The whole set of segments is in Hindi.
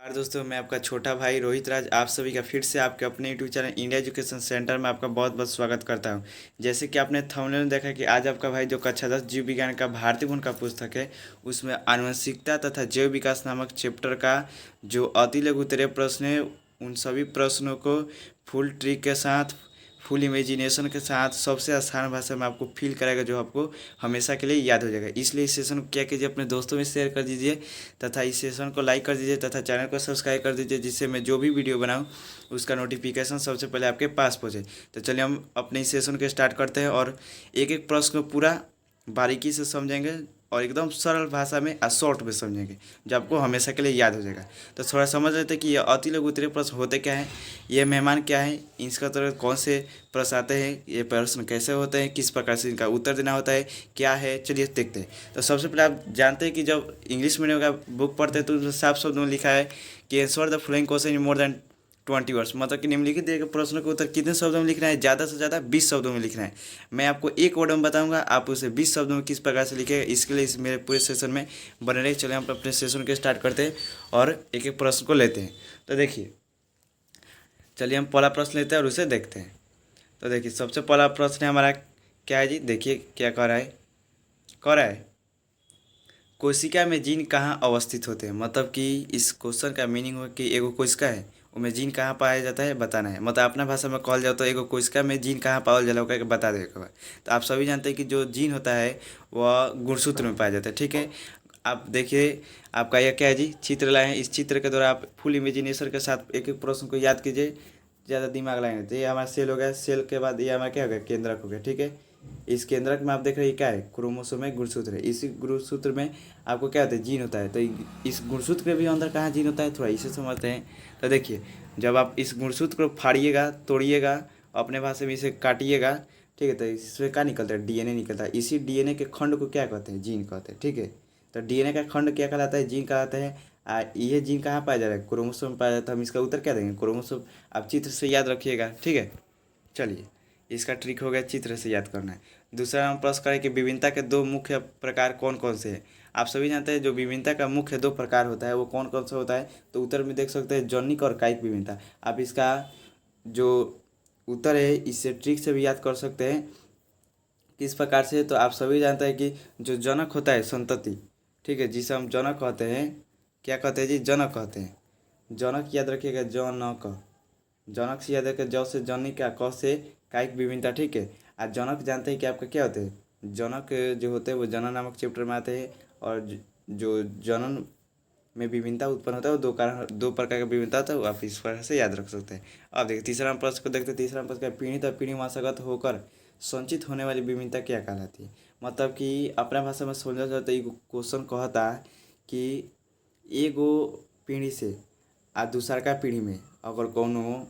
यार दोस्तों, मैं आपका छोटा भाई रोहित राज आप सभी का फिर से आपके अपने YouTube channel India education centre में आपका बहुत बहुत स्वागत करता हूं। जैसे कि आपने थंबनेल में देखा कि आज आपका भाई जो कक्षा 10 जीव विज्ञान का भारतीय गुण का पुस्तक है, उसमें आनुवंशिकता तथा जैव विकास नामक चैप्टर का जो अति लघु उत्तरीय प्रश्न है, उन सभी प्रश्नों को फुल ट्रिक के साथ, फुल इमेजिनेशन के साथ, सबसे आसान भाषा में आपको फील कराएगा, जो आपको हमेशा के लिए याद हो जाएगा। इसलिए इस सेशन को क्या कीजिए, अपने दोस्तों में शेयर कर दीजिए तथा इस सेशन को लाइक कर दीजिए तथा चैनल को सब्सक्राइब कर दीजिए, जिससे मैं जो भी वीडियो बनाऊं उसका नोटिफिकेशन सबसे पहले आपके पास पहुंचे। तो चलिए हम अपने इस सेशन को स्टार्ट करते हैं और एक एक प्रश्न को पूरा बारीकी से समझेंगे और एकदम सरल भाषा में और शॉर्ट में समझेंगे, जो आपको हमेशा के लिए याद हो जाएगा। तो थोड़ा समझ लेते हैं कि ये अति लघु उत्तरीय प्रश्न होते क्या हैं, ये मेहमान क्या है, इसका तरह कौन से प्रश्न आते हैं, ये प्रश्न कैसे होते हैं, किस प्रकार से इनका उत्तर देना होता है, क्या है, चलिए देखते हैं। तो सबसे पहले आप जानते हैं कि जब इंग्लिश मीडियम का बुक पढ़ते हैं तो उसमें साफ शब्दों में लिखा है कि answer the following question in more than 20 words, मतलब कि निम्नलिखित दिए गए प्रश्नों का उत्तर कितने शब्दों में लिखना है, ज़्यादा से ज़्यादा 20 शब्दों में लिखना है। मैं आपको एक वर्ड में बताऊंगा, आप उसे 20 शब्दों में किस प्रकार से लिखेगा, इसके लिए इस मेरे पूरे सेशन में बने रहे। चले हम अपने सेशन के स्टार्ट करते हैं और एक एक प्रश्न को लेते हैं। तो देखिए, चलिए हम पहला प्रश्न लेते हैं और उसे देखते हैं। तो देखिए, सबसे पहला प्रश्न है हमारा, क्या है जी, देखिए क्या कह रहा है कोशिका में जीन कहाँ अवस्थित होते हैं। मतलब कि इस क्वेश्चन का मीनिंग हो कि एगो कोशिका है, उसमें जीन कहाँ पाया जाता है बताना है। मतलब अपना भाषा में कहल जाओ तो एगो कोशिका में जीन कहाँ पावल जाला ओकरा के बता देगा। तो आप सभी जानते हैं कि जो जीन होता है वह गुणसूत्र में पाया जाता है, ठीक है। आप देखिए, आपका यह क्या है जी, चित्र लाए हैं। इस चित्र के द्वारा आप फुल इमेजिनेशन के साथ एक एक प्रश्न को याद कीजिए, ज़्यादा दिमाग लगाएंगे। तो ये हमारा सेल हो गया, सेल के बाद ये हमारा क्या हो गया, केंद्रक हो गया, ठीक है। इस केंद्रक में आप देख रहे हैं क्या है, क्रोमोसोम है, गुणसूत्र है। इसी गुणसूत्र में आपको क्या होता है, जीन होता है। तो इस गुणसूत्र के भी अंदर कहाँ जीन होता है, थोड़ा इसे समझते हैं। तो देखिए, जब आप इस गुणसूत्र को फाड़िएगा, तोड़िएगा, अपने भाषा में इसे काटिएगा, ठीक है, तो इसमें क्या निकलता है, डीएनए निकलता है। इसी डीएनए के खंड को क्या कहते हैं, जीन कहते हैं, ठीक है। तो डीएनए का खंड क्या कहलाता है, जीन कहलाता है। ये जीन कहाँ पाया जा रहा है, क्रोमोसोम में पाया जाता है। हम इसका उत्तर क्या देंगे, क्रोमोसोम। आप चित्र से याद रखिएगा, ठीक है। चलिए, इसका ट्रिक हो गया, चित्र से याद करना है। दूसरा हम प्रश्न करें कि विभिन्नता के दो मुख्य प्रकार कौन कौन से हैं। आप सभी जानते हैं जो विभिन्नता का मुख्य दो प्रकार होता है वो कौन कौन सा होता है। तो उत्तर में देख सकते हैं जनिक और कायिक विभिन्नता। आप इसका जो उत्तर है इससे ट्रिक से भी याद कर सकते हैं, किस प्रकार से। तो आप सभी जानते हैं कि जो जनक होता है, संतति, ठीक है, जिसे हम जनक कहते हैं, क्या कहते हैं जी, जनक कहते हैं। जनक याद रखिएगा, जनक। जनक से याद रखिए, ज से जनिक का, क से कायिक विभिन्नता, ठीक है। आज जनक जानते हैं कि आपका क्या होते हैं, जनक जो होते हैं वो जनन नामक चैप्टर में आते हैं। और जो जनन में विभिन्नता उत्पन्न होता है वो दो प्रकार का विभिन्नता होता है, वो आप इस प्रकार से याद रख सकते हैं। अब देखिए तीसरा प्रश्न को देखते हैं। तीसरा प्रश्न का, पीढ़ी दर पीढ़ी वंशगत होकर संचित होने वाली विभिन्नता क्या कहलाती है। मतलब कि अपना भाषा में समझा जाए तो एगो क्वेश्चन कहता है कि एगो पीढ़ी से आ दूसर का पीढ़ी में अगर कौनो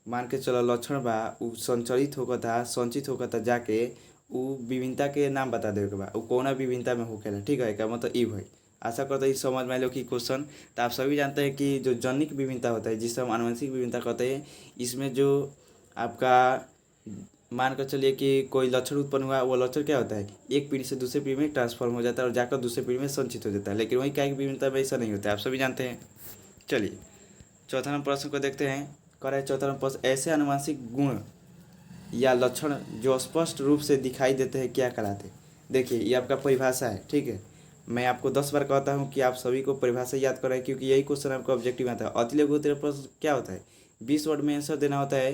मान के चलो लक्षण बा, उ संचरित होकर संचित होकर जाके उ विभिन्नता के नाम बता देवे के बा, उ कौना विभिन्नता में होखेला, ठीक है। क्या मतलब ई भाई, आशा करते हैं समझ में लो कि क्वेश्चन। तो आप सभी जानते हैं कि जो जनिक विभिन्नता होता है, जिसे हम आनुवंशिक विभिन्नता कहते हैं, इसमें जो आपका मान कर चलिए कि कोई लक्षण उत्पन्न हुआ, वो लक्षण क्या होता है, एक पीढ़ी से दूसरे पीढ़ी में ट्रांसफॉर्म हो जाता है और जाकर दूसरे पीढ़ी में संचित हो जाता है। लेकिन वही कायिक विभिन्नता में ऐसा नहीं होता है, आप सभी जानते हैं। चलिए चौथा नंबर प्रश्न को देखते हैं। कह रहे चौथा नंबर प्रश्न, ऐसे आनुवंशिक गुण या लक्षण जो स्पष्ट रूप से दिखाई देते हैं क्या कहलाते हैं। देखिए ये आपका परिभाषा है, ठीक है। मैं आपको 10 बार कहता हूँ कि आप सभी को परिभाषा याद करें, क्योंकि यही क्वेश्चन आपका ऑब्जेक्टिव आता है। अति लघु उत्तरीय प्रश्न क्या होता है, 20 वर्ड में आंसर देना होता है,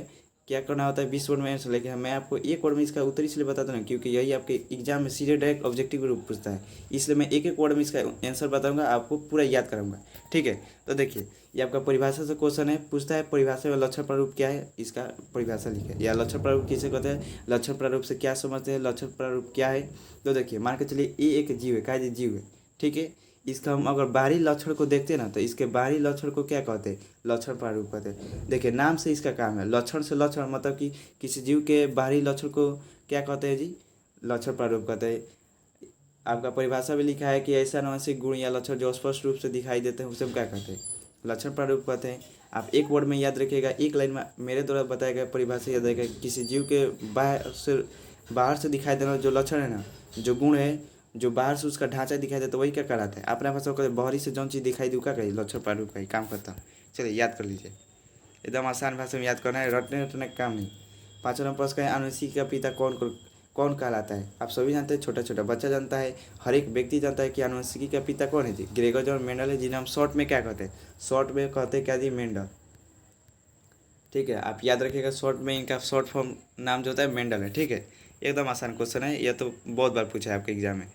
क्या करना होता है, 20 वर्ड में आंसर। लेकिन मैं आपको एक वर्ड में इसका उत्तर इसलिए बताता हूँ क्योंकि यही आपके एग्जाम में सीधे डायरेक्ट ऑब्जेक्टिव रूप पूछता है, इसलिए मैं एक एक वर्ड में इसका आंसर बताऊंगा, आपको पूरा याद कराऊंगा, ठीक है। तो देखिए ये आपका परिभाषा से क्वेश्चन है, पूछता है परिभाषा में लक्षण प्रारूप क्या है, इसका परिभाषा लिखे, या लक्षण प्रारूप किसे कहते हैं, लक्षण प्रारूप से क्या समझते हैं, लक्षण प्रारूप क्या है। तो देखिए मान के चलिए ये एक जीव है, क्या जीव है, ठीक है। इसका हम अगर बाहरी लक्षण को देखते हैं ना, तो इसके बाहरी लक्षण को क्या कहते हैं, लक्षण प्रारूप कहते हैं। देखिए नाम से इसका काम है, लक्षण से लक्षण, मतलब कि किसी जीव के बाहरी लक्षण को क्या कहते हैं जी, लक्षण प्रारूप कहते हैं। आपका परिभाषा भी लिखा है कि ऐसे आनुवंशिक गुण या लक्षण जो स्पष्ट रूप से दिखाई देते हैं उसे हम क्या कहते हैं, लक्षण प्रारूप कहते हैं। आप एक वर्ड में याद रखिएगा, एक लाइन में मेरे द्वारा बताया गया परिभाषा याद रखिएगा, किसी जीव के बाहर से दिखाई देना जो लक्षण है ना, जो गुण है, जो बाहर से उसका ढांचा दिखाई देता है वही क्या कहलाता है? अपना भाषा को बाहरी से जौन चीज़ दिखाई दूँ क्या कही लक्षण प्रारूप का ही काम करता हूँ। चलिए याद कर लीजिए, एकदम आसान भाषा में याद करना है, रटने रटने का काम नहीं। 5वां प्रश्न का है अनुवंशिकी का पिता कौन कहलाता है? आप सभी जानते हैं, छोटा छोटा बच्चा जानता है, हर एक व्यक्ति जानता है कि अनुवंशिकी का पिता कौन है जी? ग्रेगर जॉन मेंडल है, जिन्हें हम शॉर्ट में क्या कहते हैं? शॉर्ट में कहते हैं क्या जी? मेंडल। ठीक है, आप याद रखिएगा, शॉर्ट में इनका शॉर्ट फॉर्म नाम जो होता है मेंडल है। ठीक है, एकदम आसान क्वेश्चन है, यह तो बहुत बार पूछा है आपके एग्जाम में।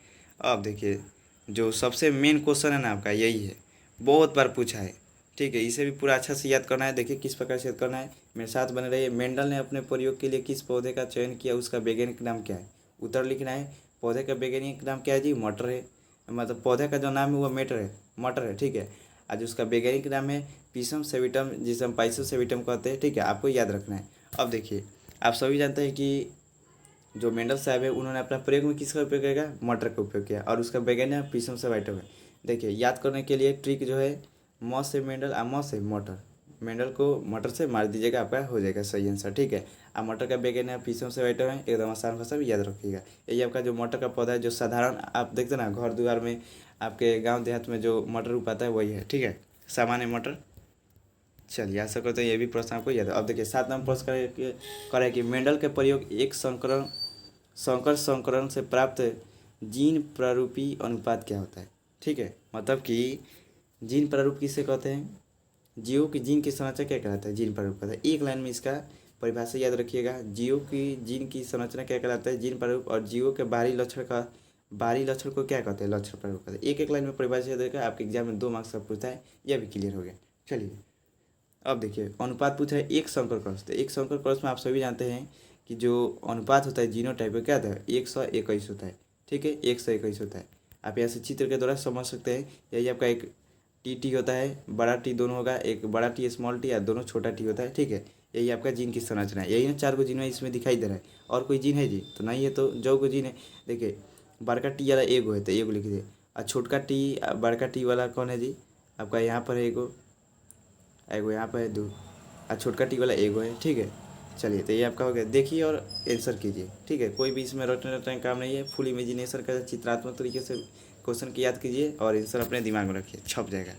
अब देखिए, जो सबसे मेन क्वेश्चन है ना आपका यही है, बहुत बार पूछा है। ठीक है, इसे भी पूरा अच्छा से याद करना है। देखिए किस प्रकार से याद करना है, मेरे साथ बने रहिए। मेंडल ने अपने प्रयोग के लिए किस पौधे का चयन किया, उसका वैज्ञानिक नाम क्या है? उत्तर लिखना है। पौधे का वैज्ञानिक नाम क्या है जी? मटर है। मतलब पौधे का जो नाम है वो मटर है। ठीक है, आज उसका वैज्ञानिक नाम है पीसम सेविटम, जिसे हम पाइसम सेविटम कहते हैं। ठीक है, आपको याद रखना है। अब देखिए, आप सभी जानते हैं कि जो मेंडल साहब है उन्होंने अपना प्रयोग में किसका उपयोग किया? मटर का उपयोग किया, और उसका वैज्ञानिक पीसम सेविटम है। देखिए याद करने के लिए ट्रिक जो है, म से मेंडल और म से मटर, मेंडल को मटर से मार दीजिएगा, आपका हो जाएगा सही आंसर। ठीक है, अब मटर का वैज्ञानिक पीसम सेविटम है, एकदम आसान भाषा में याद रखिएगा। यही आपका जो मटर का पौधा है, जो साधारण आप देखते ना घर द्वार में, आपके गाँव देहात में जो मटर उगाता है वही है। ठीक है, सामान्य मटर। चलिए आशा करते हैं ये भी प्रश्न आपको याद है। अब देखिए 7 नंबर प्रश्न करे कि मेंडल के प्रयोग एक संकर संकरण से प्राप्त जीन प्रारूपी अनुपात क्या होता है? ठीक है, मतलब कि जीन प्रारूप किसे कहते हैं? जीव की जीन की संरचना क्या कहलाता है? जीन प्रारूप कहता है। एक लाइन में इसका परिभाषा याद रखिएगा, जीव की जीन की संरचना क्या कहलाता है? जीन प्रारूप। और जीवों के बाहरी लक्षण को क्या कहते हैं? लक्षण प्रारूप कहते हैं। एक एक लाइन में परिभाषा याद रखिएगा, आपके एग्जाम में 2 मार्क्स का पूछता है, यह भी क्लियर हो गया। चलिए अब देखिए, अनुपात पूछा है एक संकर क्रॉस। तो एक संकर क्रॉस में आप सभी जानते हैं कि जो अनुपात होता है जीनोटाइप का क्या होता है? 121 होता है। ठीक है, 121 होता है। आप यहाँ से चित्र के द्वारा समझ सकते हैं। यही आपका एक टी होता है, बड़ा टी दोनों होगा, एक बड़ा टी स्मॉल टी, या दोनों छोटा टी होता है। ठीक है, यही आपका जीन की संरचना है। यही ना 4 जीन में इसमें दिखाई दे रहा है। और कोई जीन है जी? तो नहीं है, तो जो को जीन है। देखिए बड़का टी वाला एगो है, तो एगो लिख दीजिए। और छोटका टी बड़का टी वाला कौन है जी? आपका यहाँ पर है एगो, एगो यहाँ पर है 2, और छोटका टी वाला एगो है। ठीक है, चलिए तो ये आपका हो गया। देखिए और आंसर कीजिए। ठीक है, कोई भी इसमें रटने रटने का काम नहीं है, फुल इमेजिनेशन का चित्रात्मक तरीके से क्वेश्चन की याद कीजिए और आंसर अपने दिमाग में रखिए, छप जाएगा।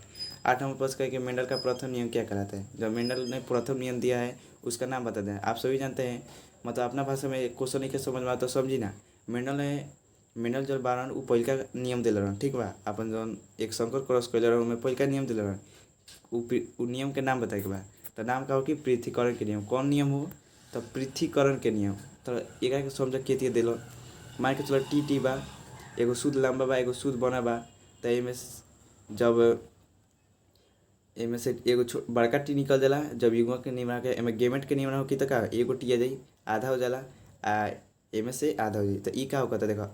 8 नंबर प्रश्न है कि मेंडल का प्रथम नियम क्या कहलाता है? जब मेंडल ने प्रथम नियम दिया है उसका नाम बता दें। आप सभी जानते हैं, मतलब अपना भाषा में क्वेश्चन लिखे समझ में आता तो समझी ना। मेंडल जब बारन उ पहिलका नियम दिल रहन। ठीक बा, अपन जौन एक संकर क्रॉस कैले रहन में पहिलका नियम दिल रहन, उ नियम के नाम बताए के बा। तो नाम का हो कि पृथ्वीकरण के नियम। कौन नियम हो? तो पृथ्वीकरण के नियम। तो एक के समझ के दिल, मान के चलो टी बा, एगो शुद्ध लंबा बा, एगो शुद्ध बना बा। तो जब एमे से एगो बड़का टी निकल जाला, जब युग्मक के नियम के एमे गेमेट के नियम हो कि तो का एगो टी आ जाई, आधा हो जाला, आ एमे से आधा हो जाई। तो ई का होगा? तो देखो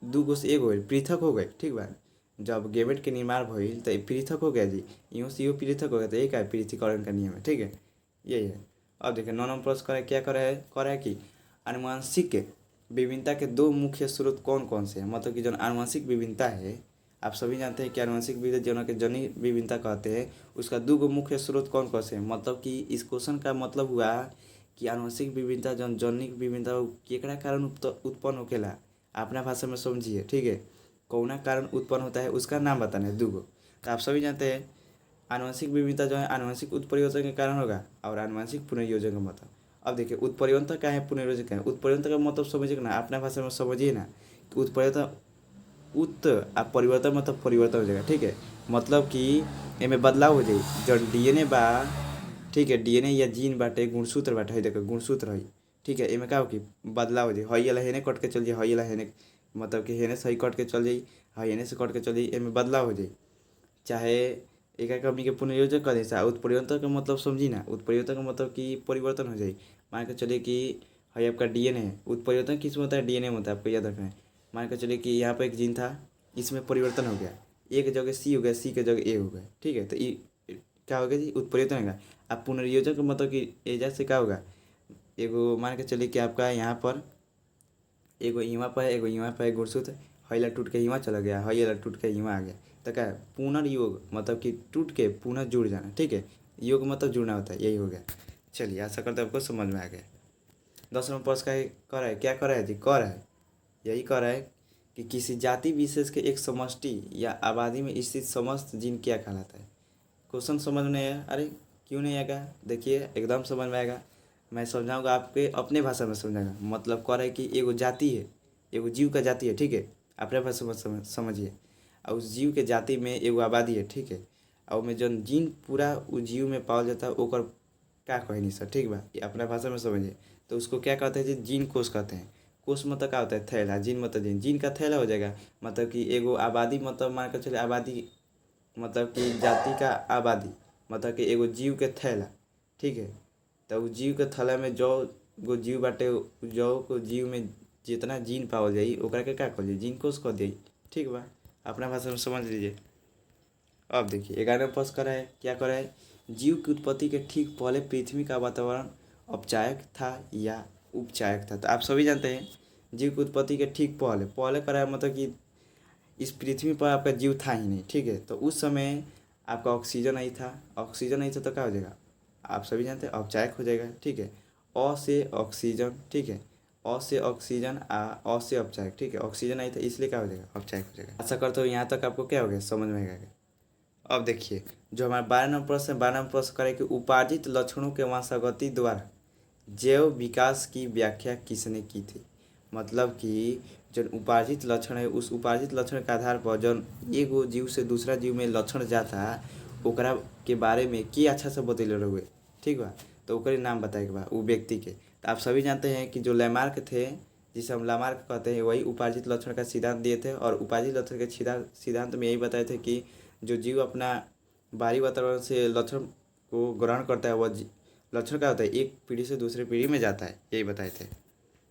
2 गो से एगो पृथक हो गए। ठीक बा, जब गेमेट के निर्माण भइल तो पृथक हो गया जी, यूँ से यूँ पृथक हो गया। तो एक है पृथ्वीकरण का नियम है। ठीक है, यही है। अब देखिए 9 नंबर प्रश्न क्या करे है कि आनुवंशिक विभिन्नता के 2 मुख्य स्रोत कौन कौन से हैं? मतलब कि जो आनुवंशिक विभिन्नता है, आप सभी जानते हैं कि आनुवंशिक विभिन्नता जो के जनी विभिन्नता कहते हैं, उसका 2 गो मुख्य स्रोत कौन कौन से हैं? मतलब कि इस क्वेश्चन का मतलब हुआ कि आनुवंशिक विभिन्नता जो जनिक विभिन्नता केकरा कारण उत्पन्न होकेला, अपना भाषा में समझिए। ठीक है, कौना कारण उत्पन्न होता है उसका नाम बताना है 2 गो। तो आप सभी जानते हैं आनुवंशिक विविधता जो है आनुवंशिक उत्परिवर्तन के कारण होगा, और आनुवंशिक पुनर्योजन का मतलब। अब देखिए उत्परिवर्तन क्या है, पुनर्योजन क्या है? उत्परिवर्तन का मतलब समझिए ना, अपना भाषा में समझिए ना। तो उत्परिवर्तन आप परिवर्तन मतलब परिवर्तन हो जाएगा। ठीक है, मतलब कि एमे बदलाव हो जाए। जो डीएनए बा, ठीक है, डीएनए या जीन बाटे, गुणसूत्र बाटे, है देखो गुणसूत्र है। ठीक है, एमे का हो कि बदलाव हो जाए, हई वाला हेने कट के चल जाए, हई वाला हेने, मतलब कि हेने से हई कट के चल जाई, हई हेने से कट के चल जाई, एमे बदलाव हो जाए। चाहे एक हमनी के पुनर्योजन कर दे, उत्परिवर्तन का मतलब समझी ना। उत्परिवर्तन का मतलब कि परिवर्तन हो जाए। मान के चलिए कि है आपका डीएनए है, उत्परिवर्तन किस में होता है? डीएनए में होता है, आपको याद रखना है। मान के चलिए कि यहाँ पर एक जीन था, इसमें परिवर्तन हो गया, ए की जगह सी हो गया, सी की जगह ए हो गया। ठीक है, तो ये क्या होगा जी? उत्परिवर्तन होगा। अब पुनर्योजन का मतलब कि एजा से क्या होगा? एगो मान के चलिए कि आपका यहाँ पर एगो इहाँ पर है, एगो इहाँ पर है गुणसूत्र, हईला टूट के इहाँ चला गया, हईला टूट के इहाँ आ गया। तो क्या है? पुनर्योग मतलब कि टूट के पुनः जुड़ जाना। ठीक है, योग मतलब जुड़ना होता है, यही हो गया। चलिए आशा करते हैं आपको समझ में आ गया। 10 नंबर प्रश्न का कर है क्या कर है जी? कर है, यही कर है कि किसी जाति विशेष के एक समष्टि या आबादी में स्थित समस्त जीन क्या कहलाता है। क्वेश्चन समझ में आया? अरे क्यों नहीं आएगा, देखिए एकदम समझ में आएगा। मैं समझाऊंगा, आपके अपने भाषा में समझाऊंगा। मतलब कह रहा है कि एगो जाति है, एगो जीव का जाति है, ठीक है, अपने भाषा में समझिए। और उस जीव के जाति में एगो आबादी है, ठीक है, और में जौन जीन पूरा उस जीव में पावल जाता है ओकर का कहे नहीं सर, ठीक बा, ये अपना भाषा में समझिए। तो उसको क्या कहते हैं जी, जीन कोष कहते हैं। कोष मतलब क्या होता है, थैला, जीन मतलब जीन का थैला हो जाएगा। मतलब कि एगो आबादी, मतलब मान कर चले आबादी मतलब कि जाति का आबादी, मतलब कि एगो जीव के थैला, ठीक है। तो उस जीव के थैला में जो गो जीव बाटे, जो को जीव में जितना जीन पावल जाई ओकरा के का कहल जाई, जीन कोष कह दिए, ठीक बा, अपना भाषा में समझ लीजिए। अब देखिए 11वां प्रश्न करा है, क्या करा है, जीव की उत्पत्ति के ठीक पहले पृथ्वी का वातावरण औपचारिक था या उपचायक था। तो आप सभी जानते हैं जीव की उत्पत्ति के ठीक पहले पहले करा है, मतलब कि इस पृथ्वी पर आपका जीव था ही नहीं, ठीक है। तो उस समय आपका ऑक्सीजन नहीं था, ऑक्सीजन नहीं था तो क्या हो जाएगा, आप सभी जानते हैं औपचारिक हो जाएगा, ठीक है। अ से ऑक्सीजन, ठीक है, अ से ऑक्सीजन, अ से औपचारिक, ठीक है। ऑक्सीजन नहीं था इसलिए क्या हो जाएगा, औपचारिक हो जाएगा। अच्छा करते हो यहाँ तक आपको क्या हो गया, समझ में आएगा। अब देखिए जो हमारा 12वां प्रश्न है, 12वां प्रश्न करें कि उपार्जित लक्षणों के वंशागति द्वारा जैव विकास की व्याख्या किसने की थी। मतलब कि जो उपार्जित लक्षण है उस उपार्जित लक्षण के आधार पर जौन एगो जीव से दूसरा जीव में लक्षण जाता ओकरा के बारे में की अच्छा से बतैले रहुए, ठीक बा। तो ओकरे नाम बताए के बा वो व्यक्ति के। तो आप सभी जानते हैं कि जो लैमार्क थे, जिसे हम लामार्क कहते हैं, वही उपार्जित लक्षण का सिद्धांत दिए थे। और उपार्जित लक्षण के सिद्धांत में यही बताए थे कि जो जीव अपना बाहरी वातावरण से लक्षण को ग्रहण करता है, वह लक्षण क्या होता है, एक पीढ़ी से दूसरी पीढ़ी में जाता है, यही बताए थे।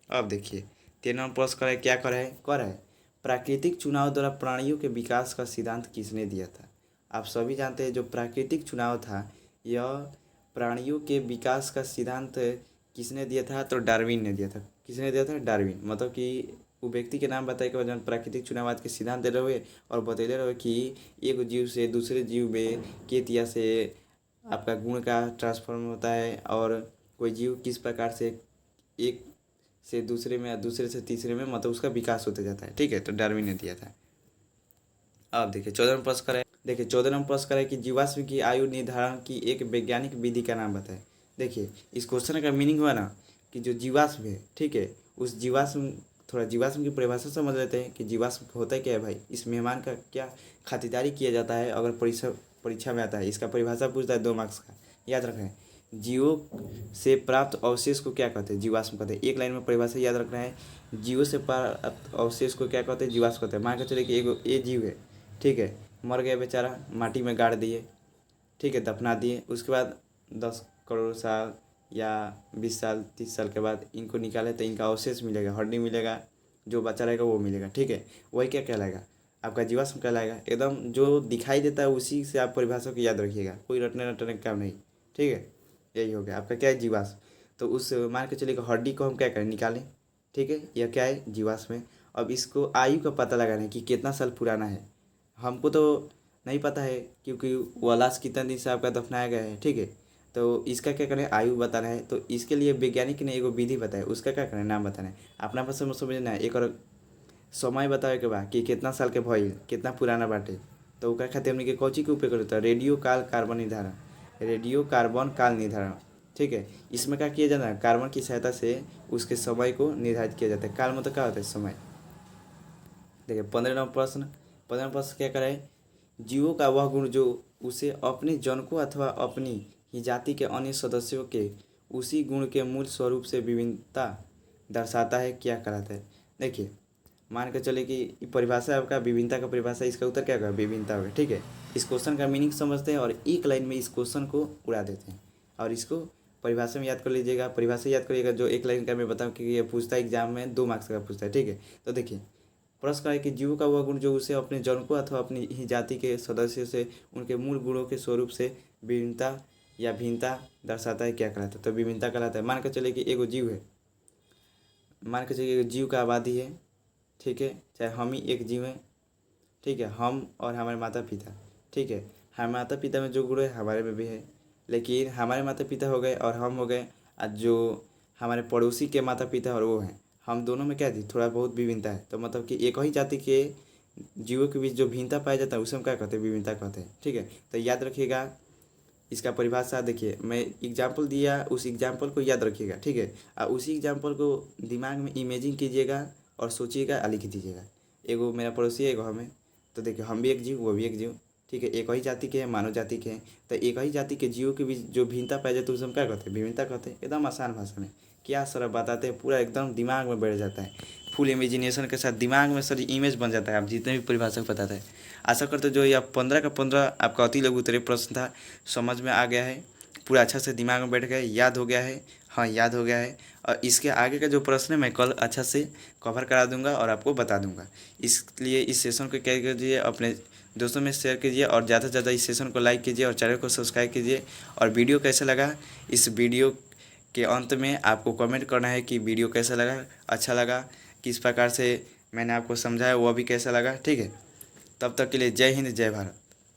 अब देखिए 13वां प्रश्न करें, क्या करे प्राकृतिक चुनाव द्वारा प्राणियों के विकास का सिद्धांत किसने दिया था। आप सभी जानते हैं जो प्राकृतिक चुनाव था यह प्राणियों के विकास का सिद्धांत किसने दिया था, तो डार्विन ने दिया था। किसने दिया था, डार्विन। मतलब कि वो व्यक्ति के नाम बताए के बाद प्राकृतिक चुनावाद के सिद्धांत दे रहे हुए और बतैले रहे कि एक जीव से दूसरे जीव में के तिया से आपका गुण का ट्रांसफॉर्म होता है, और कोई जीव किस प्रकार से एक से दूसरे में, दूसरे से तीसरे में, मतलब उसका विकास होते जाता है, ठीक है। तो डार्विन ने दिया था। अब देखिए 14वां प्रश्न करें, देखिए 14वां प्रश्न करें कि जीवाश्म की आयु निर्धारण की एक वैज्ञानिक विधि का नाम बताएं। देखिए इस क्वेश्चन का मीनिंग हुआ ना कि जो जीवाश्म है, ठीक है, उस जीवाश्म, थोड़ा जीवाश्म की परिभाषा समझ लेते हैं कि जीवाश्म होता है क्या है भाई। इस मेहमान का क्या खातिरदारी किया जाता है अगर परीक्षा में आता है, इसका परिभाषा पूछता है 2 मार्क्स का, याद रखें। जीवों से प्राप्त अवशेष को क्या कहते हैं, जीवाश्म कहते हैं। एक लाइन में परिभाषा याद रखना है, जीवों से प्राप्त अवशेष को क्या कहते हैं, जीवाश्म कहते हैं। मान के चलिए कि एगो ये जीव है, ठीक है, मर गया बेचारा, माटी में गाड़ दिए, ठीक है, दफना दिए। उसके बाद 10 करोड़ साल या 20 साल 30 साल के बाद इनको निकाले तो इनका अवशेष मिलेगा, हड्डी मिलेगा, जो बचा रहेगा वो मिलेगा, ठीक है। वही क्या कहलाएगा, आपका जीवाश्म कहलाएगा। एकदम जो दिखाई देता है उसी से आप परिभाषा को याद रखिएगा, कोई रटने रटने का काम नहीं, ठीक है। यही हो गया आपका क्या है, जीवाश्म। तो उस मान के चलिए हड्डी को हम क्या करें, निकालें, ठीक है, यह क्या है, जीवाश्म है। अब इसको आयु का पता लगाना है कि कितना साल पुराना है। हमको तो नहीं पता है क्योंकि वो लाश कितना दिन से आपका दफनाया गया है, ठीक है। तो इसका क्या करें, आयु बताना है। तो इसके लिए वैज्ञानिक ने एगो विधि बताया, उसका क्या करें, नाम बताना है। अपना भाषा में समझना है। एक और समय बतावे के बा कि कितना साल के भइल, कितना पुराना बाटे। तो ओकरा खातिर हमनी के कौची के उपयोग करता है, रेडियो काल कार्बन निर्धारण, रेडियो कार्बन काल निर्धारण, ठीक है। इसमें क्या किया जाता है, कार्बन की सहायता से उसके समय को निर्धारित किया जाता है। काल मतलब क्या होता है, समय। देखिए 15वां प्रश्न क्या कराए, जीवों का वह गुण जो उसे अपने जनकों अथवा अपनी ही जाति के अन्य सदस्यों के उसी गुण के मूल स्वरूप से विभिन्नता दर्शाता है, क्या कहलाता है। देखिए मान के चले कि परिभाषा है आपका विभिन्नता का परिभाषा, इसका उत्तर क्या होगा, विभिन्नता होगा, ठीक है। इस क्वेश्चन का मीनिंग समझते हैं और एक लाइन में इस क्वेश्चन को उड़ा देते हैं। और इसको परिभाषा में याद कर लीजिएगा, परिभाषा याद करिएगा जो एक लाइन का मैं बताऊँ कि ये पूछता है एग्जाम में 2 मार्क्स का पूछता है, ठीक है। तो देखिए प्रश्न है कि जीव का वह गुण जो उसे अपने जनकों अथवा अपनी ही जाति के सदस्यों से उनके मूल गुणों के स्वरूप से विभिन्नता या भिन्नता दर्शाता है, क्या कहलाता है। तो विभिन्नता कहलाता है। मान के चले कि एगो जीव है, मान के चलिए जीव का आबादी है, ठीक है, चाहे हम ही एक जीव हैं, ठीक है, हम और हमारे माता पिता, ठीक है। हमारे माता पिता में जो गुण है हमारे में भी है, लेकिन हमारे माता पिता हो गए और हम हो गए, और जो हमारे पड़ोसी के माता पिता और वो हैं, हम दोनों में क्या जी थोड़ा बहुत विभिन्नता है। तो मतलब कि एक ही जाति के जीवों के बीच जो भिन्नता पाया जाता है उसे हम क्या कहते हैं, विभिन्नता कहते हैं। ठीक है, तो याद रखिएगा इसका परिभाषा। देखिए मैं एग्जाम्पल दिया, उस एग्जाम्पल को याद रखिएगा। ठीक है, और उसी एग्जाम्पल को दिमाग में इमेजिंग कीजिएगा और सोचिएगा और लिख दीजिएगा। एगो मेरा पड़ोसी है, एगो हमें, तो देखिए हम भी एक जीव, वो भी एक जीव। ठीक है, एक ही जाति के हैं, मानव जाति के हैं। तो एक ही जाति के जीवों के बीच जो भिन्नता पाई जाती है उसे हम क्या कहते हैं, विभिन्नता कहते हैं। एकदम आसान भाषा में क्या सर आप बताते हैं, पूरा एकदम दिमाग में बैठ जाता है। फुल इमेजिनेशन के साथ दिमाग में सर इमेज बन जाता है, आप जितने भी परिभाषा को बताते हैं। आशा करते जो ये 15 का 15 आपका अति लघु उत्तरीय प्रश्न था, समझ में आ गया है, पूरा अच्छा से दिमाग में बैठ गया है, याद हो गया है। हाँ याद हो गया है। और इसके आगे का जो प्रश्न है मैं कल अच्छा से कवर करा दूंगा और आपको बता दूंगा। इसलिए इस सेशन को क्या कीजिए, अपने दोस्तों में शेयर कीजिए और ज़्यादा से ज़्यादा इस सेशन को लाइक कीजिए और चैनल को सब्सक्राइब कीजिए। और वीडियो कैसा लगा, इस वीडियो के अंत में आपको कमेंट करना है कि वीडियो कैसा लगा, अच्छा लगा, किस प्रकार से मैंने आपको समझाया वो भी कैसा लगा। ठीक है, तब तक के लिए जय हिंद जय भारत।